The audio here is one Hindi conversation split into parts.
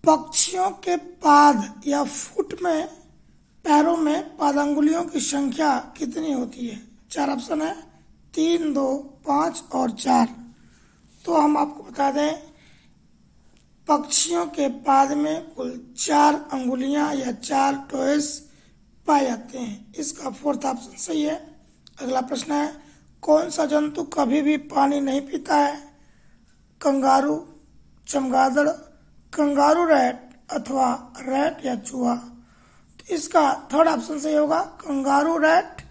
पक्षियों के पाद या फुट में पैरों में पादांगुलियों की संख्या कितनी होती है? 4 ऑप्शन है, 3, 2, 5 और 4। तो हम आपको बता दें, पक्षियों के पाद में कुल 4 अंगुलियां या 4 टोएस पाए जाते हैं। इसका 4th ऑप्शन सही है। अगला प्रश्न है, कौन सा जंतु कभी भी पानी नहीं पीता है? कंगारू, चमगादड़, कंगारू रैट अथवा रैट या चूहा। तो इसका 3rd ऑप्शन सही होगा, कंगारू रैट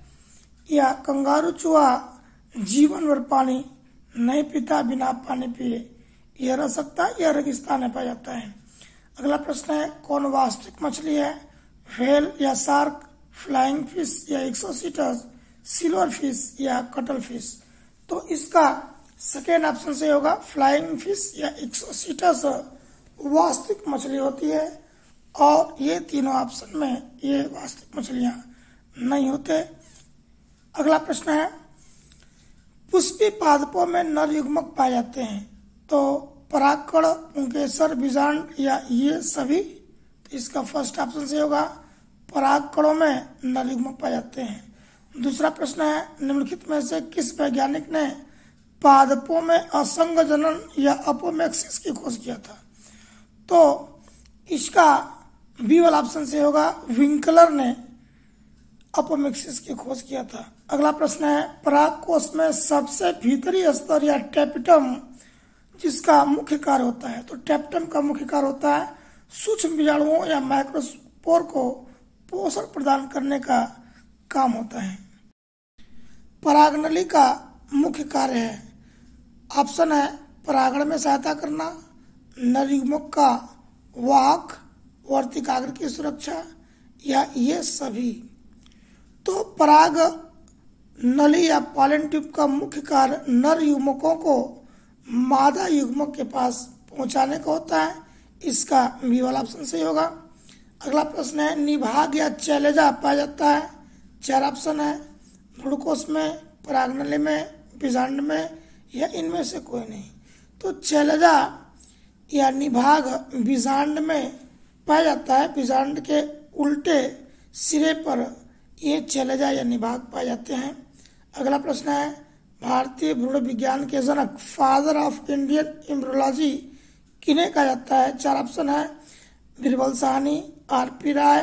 या कंगारू चूहा जीवन भर पानी नहीं पीता, बिना पानी पिए यह रह सकता है, यह रेगिस्तान में पाया जाता है। अगला प्रश्न है, कौन वास्तविक मछली है? व्हेल या शार्क, फ्लाइंग फिश या एक्सोसीटस, सिल्वर फिश या कटल फिश। तो इसका 2nd ऑप्शन से होगा, फ्लाइंग फिश या एक्सोसीटस वास्तविक मछली होती है, और ये तीनों ऑप्शन में ये वास्तविक मछलियां नहीं होते। अगला प्रश्न है, पुष्पी पादपों में नर युग्मक पाए जाते हैं। तो परागकण, पुंकेसर, बीजांड या ये सभी। तो इसका 1st ऑप्शन से होगा, परागकणों में नर युग्मक पाए जाते हैं। दूसरा प्रश्न है, निम्नलिखित में से किस वैज्ञानिक ने पादपों में असंग जनन या अपोमेक्सिस की खोज किया था? तो इसका बी वाला ऑप्शन से होगा, विंकलर ने अपोमेक्सिस की खोज किया था। अगला प्रश्न है, परागकोश में सबसे भीतरी स्तर या टेप्टम जिसका मुख्य कार्य होता है? तो टेप्टम का मुख्य कार्य होता है सूक्ष्म बीजाणुओं या माइक्रोस्पोर को पोषण प्रदान करने का काम होता है। परागनली का मुख्य कार्य है, ऑप्शन है, परागण में सहायता करना, नर युग्मक का वाहक, वर्तिकाग्र की सुरक्षा या ये सभी। तो पराग नली या पॉलन ट्यूब का मुख्य कार्य नर युग्मकों को मादा युग्मक के पास पहुंचाने का होता है। इसका बी वाला ऑप्शन सही होगा। अगला प्रश्न है, निभाग या चैलेजा पाया जाता है? 4 ऑप्शन है, भ्रूणकोश में, परागनली में, बीजांड में या इनमें से कोई नहीं। तो चैलेजा या निभाग बीजांड में पाया जाता है। बीजांड के उल्टे सिरे पर ये चैलेजा या निभाग पाए जाते हैं। अगला प्रश्न है, भारतीय भ्रूण विज्ञान के जनक, फादर ऑफ इंडियन एम्ब्रियोलॉजी किन्हें कहा जाता है? 4 ऑप्शन है, बीरबल साहनी, R.P. राय,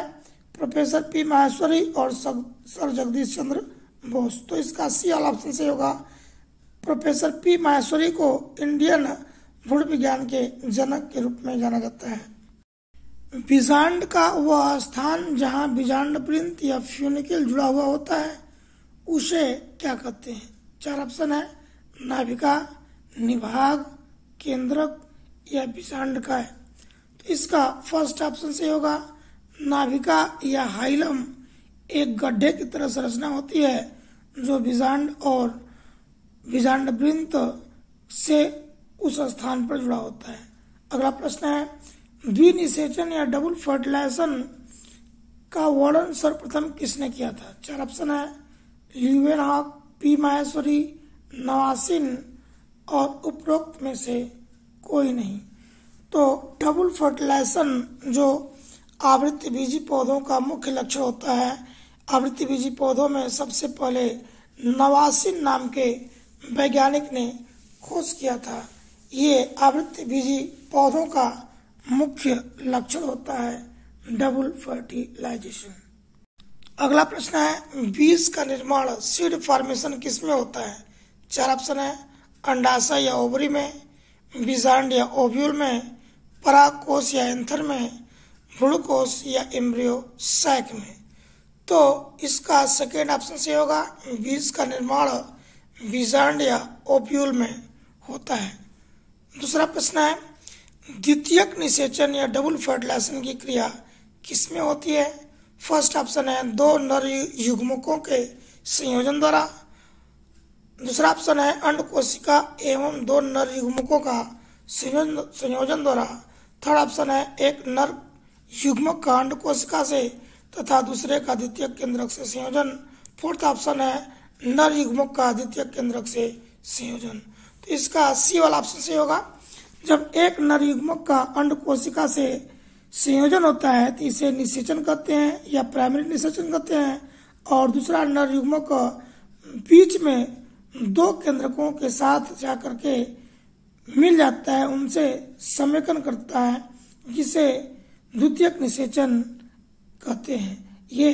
प्रोफेसर P. माहेश्वरी और सर जगदीश चंद्र बोस। तो इसका सी वाला ऑप्शन से होगा, प्रोफेसर P. माहेश्वरी को इंडियन भ्रूण विज्ञान के जनक के रूप में जाना जाता है। बीजांड का वह स्थान जहां बीजांड वृंत या फ्यूनिकल जुड़ा हुआ होता है उसे क्या कहते हैं? 4 ऑप्शन है, नाभिका, निभाग, केंद्रक या बीजांड का है। तो इसका 1st ऑप्शन से होगा, नाभिका या हाइलम एक गड्ढे की तरह संरचना होती है जो बीजांड और बीजांड वृंत से उस स्थान पर जुड़ा होता है। अगला प्रश्न है, द्विनिषेचन या डबल फर्टिलाइजेशन का वर्णन सर्वप्रथम किसने किया था? 4 ऑप्शन है, ल्यूवेनहॉक, P. माहेश्वरी, नवासिन और उपरोक्त में से कोई नहीं। तो डबल फर्टिलाइजेशन जो आवृत्तिबीजी पौधों का मुख्य लक्ष्य होता है, आवृत्तिबीजी पौधों में सबसे पहले नवासिन नाम के वैज्ञानिक ने खोज किया था। ये आवृत्तिबीजी पौधों का मुख्य लक्षण होता है डबल फर्टिलाइजेशन। अगला प्रश्न है, बीज का निर्माण सीड फॉर्मेशन किसमें होता है? 4 ऑप्शन है, अंडाशय या ओवरी में, बीजांड या ओव्यूल में, परागकोश या एंथर में, भ्रूणकोश या एम्ब्रियो सैक में। तो इसका 2nd ऑप्शन से होगा, बीज का निर्माण बीजांड या ओव्यूल में होता है। दूसरा प्रश्न है, द्वितीयक निषेचन या डबल फर्टिलाइजेशन की क्रिया किसमें होती है? 1st ऑप्शन है, 2 नर युग्मकों के संयोजन द्वारा। दूसरा ऑप्शन है, अंड कोशिका एवं 2 नर युग्मकों का संयोजन द्वारा। 3rd ऑप्शन है, एक नर युग्मक का अंड कोशिका से तथा दूसरे का द्वितीयक केंद्रक से संयोजन। 4th ऑप्शन है, नर युग्मक का द्वितीयक केंद्रक से संयोजन। तो इसका सी वाला ऑप्शन से होगा, जब एक नर युग्मक का अंड कोशिका से संयोजन होता है तो इसे निषेचन कहते हैं या प्राइमरी निषेचन कहते हैं। और दूसरा नर युग्मक बीच में दो केंद्रकों के साथ जाकर के मिल जाता है, उनसे समेकन करता है, जिसे द्वितीयक निषेचन कहते हैं। ये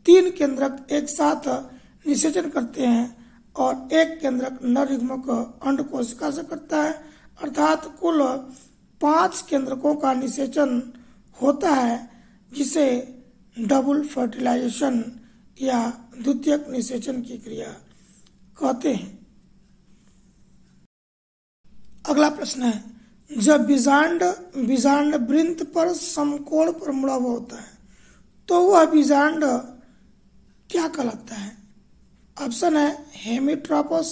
तीन केंद्रक एक साथ निषेचन करते हैं और एक केंद्रक नर युग्मक अंड कोशिका से करता है, अर्थात कुल 5 केंद्रकों का निषेचन होता है, जिसे डबल फर्टिलाइजेशन या द्वितीयक निषेचन की क्रिया कहते हैं। अगला प्रश्न है, जब बीजांड वृंत पर समकोण पर मुड़ा हुआ होता है तो वह बीजांड क्या कहलाता है? ऑप्शन है हेमिट्रोपस,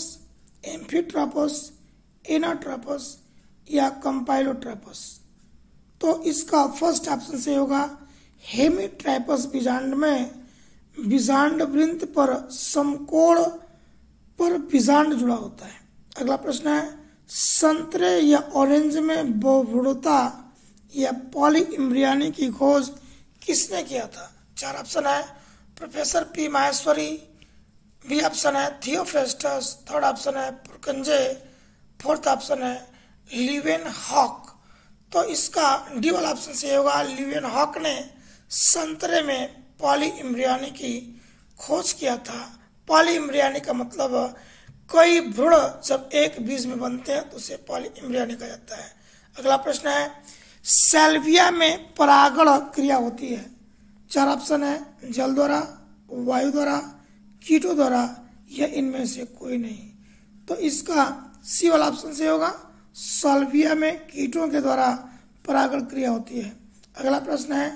एम्फीट्रोपस, एनाट्रोपस या कंपाइलोट्रोपस। तो इसका फर्स्ट ऑप्शन से होगा हेमिट्रोपस बीजांड में बीजांड वृंत पर समकोण पर बीजांड जुड़ा होता है। अगला प्रश्न है, संतरे या ऑरेंज में बहुभुरता या पॉलीइम्ब्रियानी की खोज किसने किया था? 4 ऑप्शन है professor P Maheshwari, B option है थियोफ्रेस्टस, थर्ड ऑप्शन है पुरकंजे, फोर्थ ऑप्शन है लीवेनहॉक। तो इसका डी वाला ऑप्शन से होगा लीवेनहॉक ने संतरे में पॉलीइम्ब्रियानी की खोज किया था। पॉलीइम्ब्रियानी का मतलब कई भ्रूण जब एक बीज में बनते हैं तो उसे पॉलीइम्ब्रियानी कहा जाता है। अगला प्रश्न है, सैल्विया में परागण क्रिया होती है। 4 ऑप्शन है जल द्वारा, वायु द्वारा, कीटों द्वारा या इनमें से कोई नहीं। तो इसका सी वाला ऑप्शन से होगा सैल्विया में कीटों के द्वारा परागण क्रिया होती है। अगला प्रश्न है,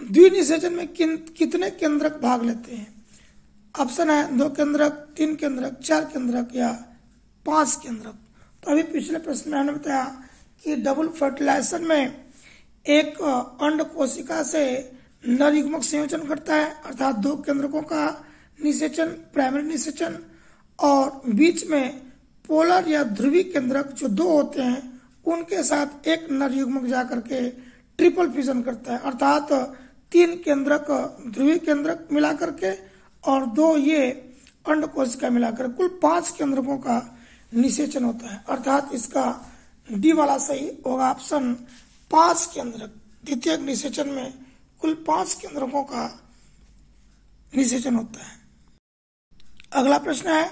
द्विनिषेचन में कितने केंद्रक भाग लेते हैं? ऑप्शन है 2 केंद्रक, 3 केंद्रक, 4 केंद्रक या 5 केंद्रक। तो अभी पिछले प्रश्न में हमने बताया कि डबल फर्टिलाइजेशन में एक अंड कोशिका से नर युग्मक संयोजन करता है, अर्थात 2 केंद्रकों का निषेचन, प्राइमरी निषेचन, और बीच में पोलर या ध्रुवी केंद्रक जो 2 होते हैं उनके साथ एक नर युग्मक जाकर के ट्रिपल फ्यूजन करता है, अर्थात 3 केंद्रक ध्रुवी केंद्रक मिलाकर के और 2 ये अंड कोशिका मिलाकर कुल 5 केंद्रकों का निषेचन होता है, अर्थात इसका डी वाला सही होगा ऑप्शन 5 केंद्रक। द्वितीयक निषेचन में कुल 5 केंद्रकों का निषेचन होता है। अगला प्रश्न है,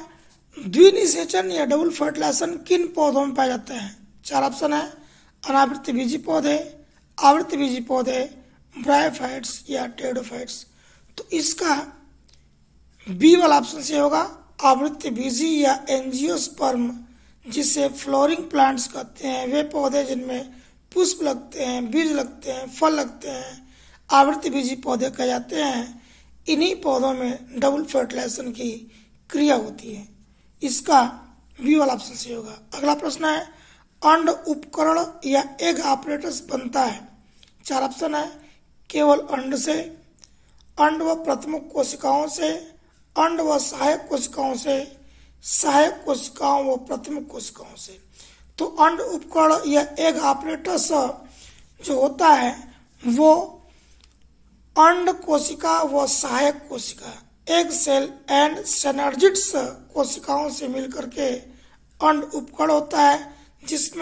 द्विनिषेचन या डबल फर्टिलाइजेशन किन पौधों में पाया जाता है? 4 ऑप्शन है अनावृत बीजी पौधे, आवृत बीजी पौधे, ब्रायोफाइट्स या टेरिडोफाइट्स। तो इसका बी वाला ऑप्शन से होगा आवृत बीजी या एंजियोस्पर्म, जिसे फ्लोरिंग प्लांट्स कहते हैं। वे पौधे जिनमें पुष्प लगते हैं, बीज लगते हैं, फल लगते हैं, आवृत बीजी पौधे कहे जाते हैं। इन्हीं पौधों में डबल फर्टिलाइजेशन की क्रिया होती है। इसका बी वाला ऑप्शन से होगा। अगला प्रश्न है, अंड उपकरण या एग ऑपरेटस बनता है। 4 ऑप्शन है केवल अंड से, अंड व प्रथमुख कोशिकाओं से, अंड व सहायक कोशिकाओं से, सहायक कोशिकाओं व प्रथमुख कोशिकाओं से। तो अंड उपकरण या एग ऑपरेटस जो होता है वो अंड कोशिका व सहायक कोशिका, एग सेल एंड सिनर्जिड्स कोशिकाओं से मिलकर के अंड उपकरण होता है, जिसमें